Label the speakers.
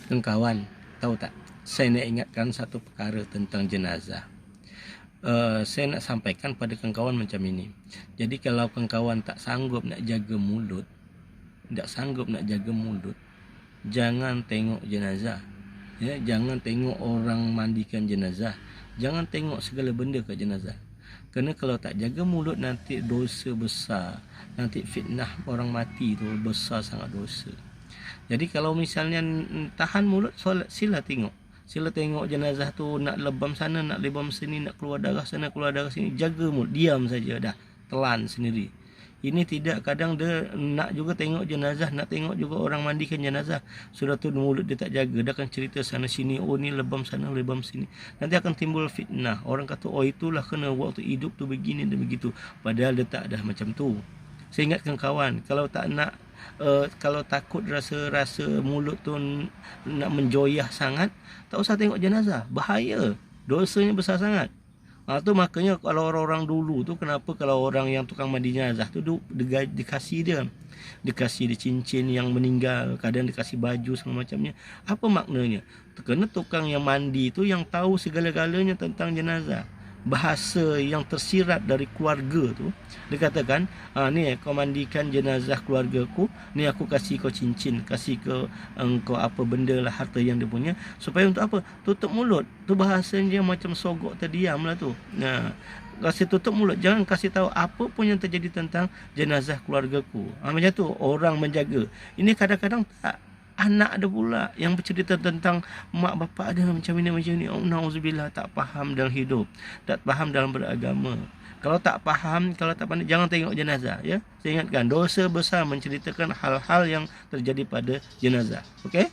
Speaker 1: Kawan, tahu tak? Saya nak ingatkan satu perkara tentang jenazah. Saya nak sampaikan pada kawan macam ini. Jadi kalau kawan tak sanggup nak jaga mulut, jangan tengok jenazah. Ya, jangan tengok orang mandikan jenazah. Jangan tengok segala benda ke jenazah. Kerana kalau tak jaga mulut nanti dosa besar. Nanti fitnah orang mati tu besar sangat dosa. Jadi kalau misalnya tahan mulut, sila tengok. Sila tengok jenazah tu nak lebam sana, nak lebam sini, nak keluar darah sana, keluar darah sini. Jaga mulut, diam saja dah. Telan sendiri. Ini tidak, kadang dia nak juga tengok jenazah, nak tengok juga orang mandikan jenazah. Sudah tu mulut dia tak jaga, dia akan cerita sana sini, oh ni lebam sana, lebam sini. Nanti akan timbul fitnah. Orang kata, oh itulah kena waktu hidup tu begini dan begitu. Padahal dia tak dah macam tu. Saya ingatkan kawan, kalau tak nak, kalau takut rasa mulut tu nak menjoyah sangat, tak usah tengok jenazah. Bahaya, dosanya besar sangat. Tu makanya kalau orang-orang dulu tu, kenapa kalau orang yang tukang mandi jenazah tu dikasih dia cincin yang meninggal, kadang dikasih baju segala macamnya. Apa maknanya? Kerana tukang yang mandi tu yang tahu segala-galanya tentang jenazah. Bahasa yang tersirat dari keluarga tu, dia katakan, ni kau mandikan jenazah keluargaku, ni aku kasih kau cincin, kasih ke engkau apa benda lah, harta yang dia punya, supaya untuk apa? Tutup mulut. Tu bahasanya macam sogok terdiam lah tu. Nah, kasih tutup mulut, jangan kasih tahu apa pun yang terjadi tentang jenazah keluargaku. Macam tu orang menjaga. Ini kadang-kadang tak, anak ada pula yang bercerita tentang mak bapak dia macam ini. Oh, na'udzubillah, tak faham dalam hidup, tak faham dalam beragama. Kalau tak faham, kalau tak pandai, jangan tengok jenazah, ya. Saya ingatkan, dosa besar menceritakan hal-hal yang terjadi pada jenazah. Okey?